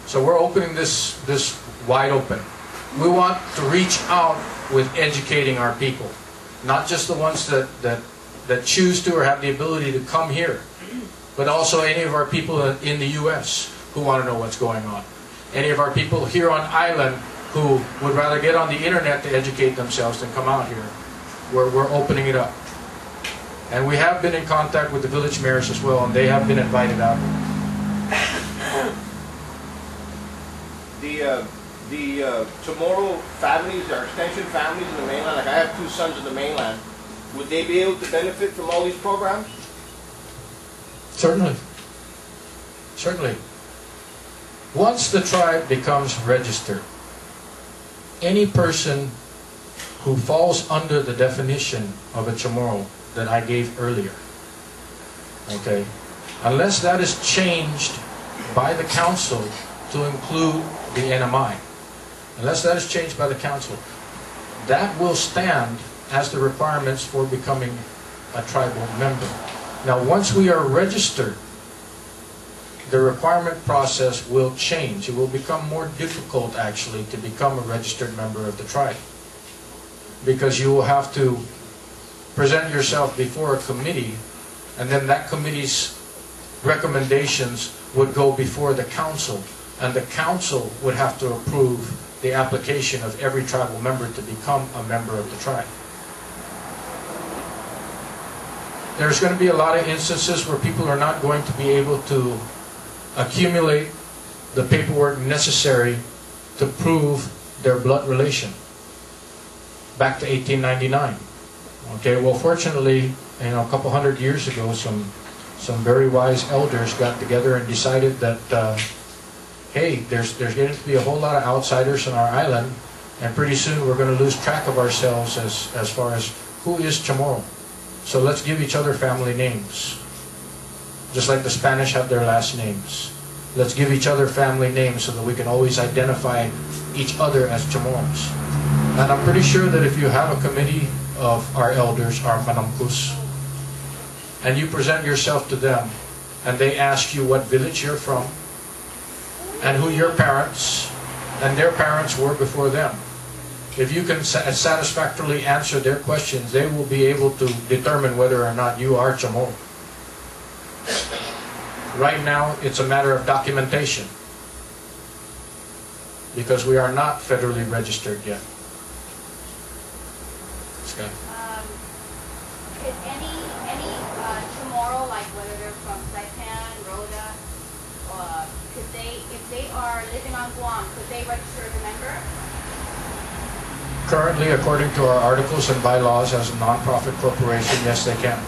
So we're opening this wide open. We want to reach out with educating our people, not just the ones that choose to or have the ability to come here, but also any of our people in the U.S. who want to know what's going on. Any of our people here on island who would rather get on the internet to educate themselves than come out here. We're opening it up. And we have been in contact with the village mayors as well, and they have been invited out. The tomorrow families, our extension families in the mainland, like I have 2 sons in the mainland, would they be able to benefit from all these programs? Certainly. Certainly. Once the tribe becomes registered, any person who falls under the definition of a Chamorro that I gave earlier, okay, unless that is changed by the council to include the NMI, unless that is changed by the council, that will stand as the requirements for becoming a tribal member. Now, once we are registered, the requirement process will change. It will become more difficult, actually, to become a registered member of the tribe, because you will have to present yourself before a committee, and then that committee's recommendations would go before the council, and the council would have to approve the application of every tribal member to become a member of the tribe. There's going to be a lot of instances where people are not going to be able to accumulate the paperwork necessary to prove their blood relation back to 1899. Okay, well, fortunately, a couple hundred years ago, some very wise elders got together and decided that hey, there's going to be a whole lot of outsiders on our island, and pretty soon we're going to lose track of ourselves as far as who is Chamorro. So let's give each other family names, just like the Spanish have their last names. Let's give each other family names so that we can always identify each other as Chamorros. And I'm pretty sure that if you have a committee of our elders, our manamkus, and you present yourself to them, and they ask you what village you're from, and who your parents and their parents were before them, if you can satisfactorily answer their questions, they will be able to determine whether or not you are Chamorro. Right now, it's a matter of documentation, because we are not federally registered yet. Scott? Is any Chamorro, like whether they're from Saipan, Rhoda, could they, if they are living on Guam, could they register as a member? Currently, according to our articles and bylaws as a non-profit corporation, yes, they can.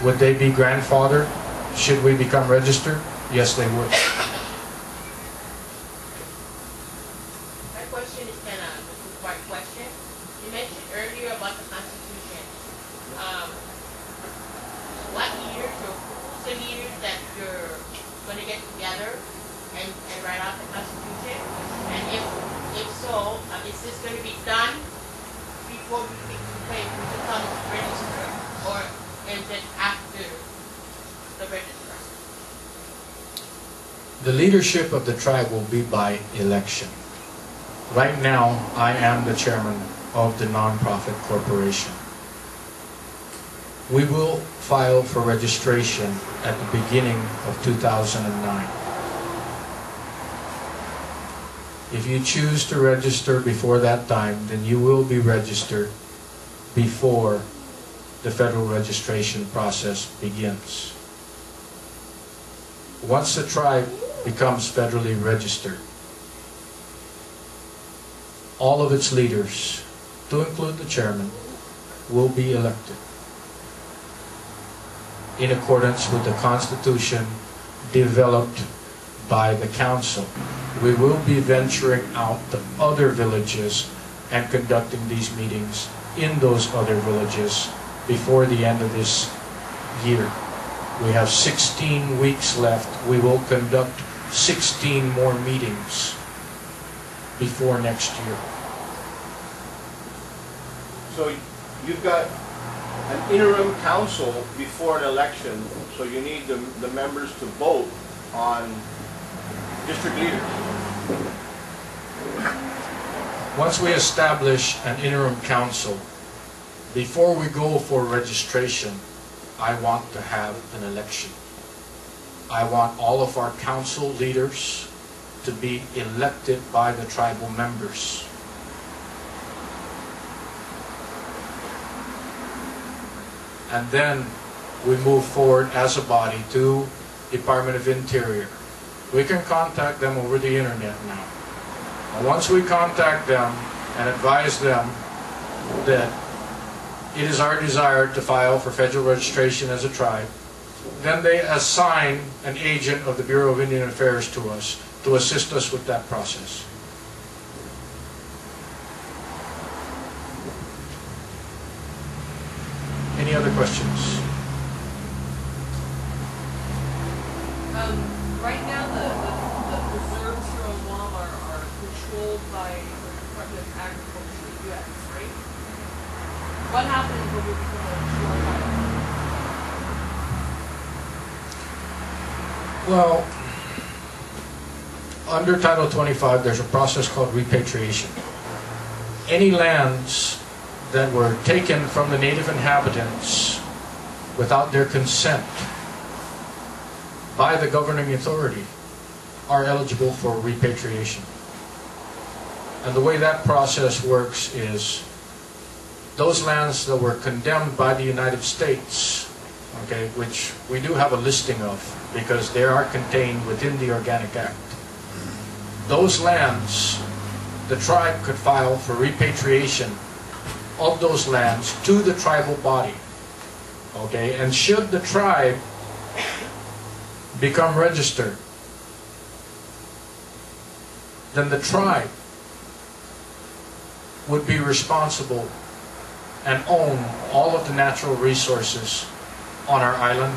Would they be grandfathered should we become registered? Yes, they would. My question is kind of a two-part question. You mentioned earlier about the Constitution. What years or who's the leaders that you're going to get together and write out the Constitution? And if so, is this going to be done before we become registered, or is it after the registrar? The leadership of the tribe will be by election. Right now, I am the chairman of the non-profit corporation. We will file for registration at the beginning of 2009. If you choose to register before that time, then you will be registered before the federal registration process begins. Once the tribe becomes federally registered, all of its leaders, to include the chairman, will be elected in accordance with the Constitution developed by the council. We will be venturing out to other villages and conducting these meetings in those other villages before the end of this year. We have 16 weeks left. We will conduct 16 more meetings before next year. So you've got an interim council before an election, so you need the members to vote on district leaders. Once we establish an interim council, before we go for registration, I want to have an election. I want all of our council leaders to be elected by the tribal members. And then we move forward as a body to Department of Interior. We can contact them over the internet now. And once we contact them and advise them that it is our desire to file for federal registration as a tribe, then they assign an agent of the Bureau of Indian Affairs to us to assist us with that process. Any other questions? Right now, the preserves here on Guam are controlled by the Department of Agriculture, the U.S., right? What happens when we become a shore island? Well, under Title 25, there's a process called repatriation. Any lands that were taken from the native inhabitants without their consent by the governing authority are eligible for repatriation. And the way that process works is those lands that were condemned by the United States, okay, which we do have a listing of because they are contained within the Organic Act. Those lands, the tribe could file for repatriation of those lands to the tribal body. Okay, and should the tribe become registered, then the tribe would be responsible and own all of the natural resources on our island,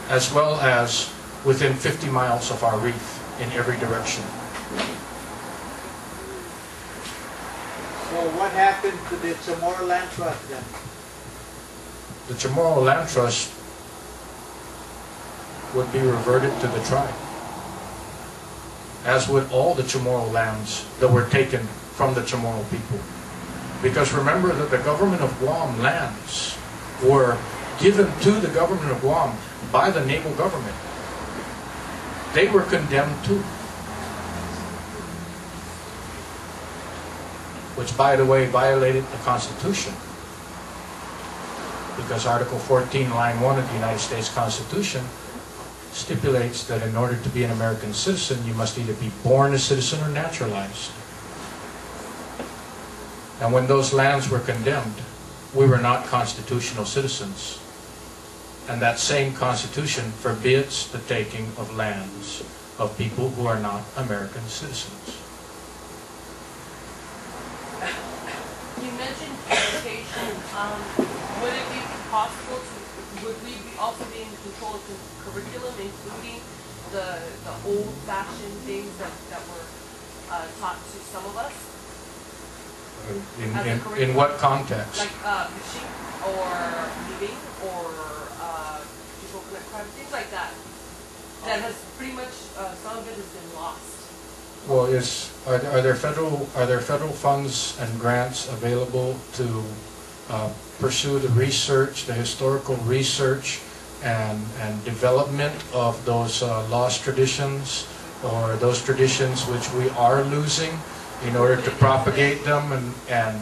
as well as within 50 miles of our reef in every direction. So what happened to the Chamorro Land Trust then? The Chamorro Land Trust would be reverted to the tribe, as would all the Chamorro lands that were taken from the Chamorro people. Because remember that the government of Guam lands were given to the government of Guam by the naval government. They were condemned too. Which, by the way, violated the Constitution. Because Article 14, Line 1 of the United States Constitution stipulates that in order to be an American citizen, you must either be born a citizen or naturalized. And when those lands were condemned, we were not constitutional citizens. And that same Constitution forbids the taking of lands of people who are not American citizens. You mentioned education. Would it be possible to, would we also be in control of the curriculum, including the old-fashioned things that were taught to some of us? In what context? Like fishing or living or coconut crab, things like that. That has pretty much, some of it has been lost. Well, are there federal funds and grants available to pursue the research, the historical research and development of those lost traditions, or those traditions which we are losing, in order to propagate them and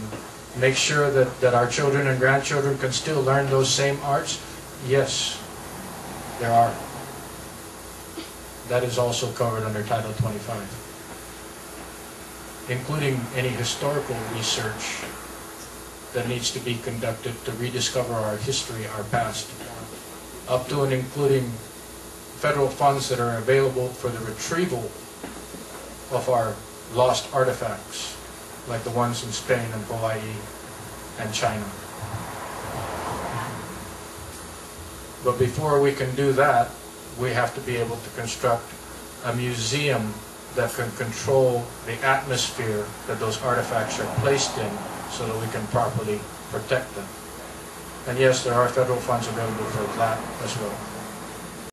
make sure that our children and grandchildren can still learn those same arts? Yes, there are. That is also covered under Title 25, including any historical research that needs to be conducted to rediscover our history, our past, up to and including federal funds that are available for the retrieval of our lost artifacts, like the ones in Spain and Hawaii and China. But before we can do that, we have to be able to construct a museum that can control the atmosphere that those artifacts are placed in, so that we can properly protect them. And yes, there are federal funds available for that as well.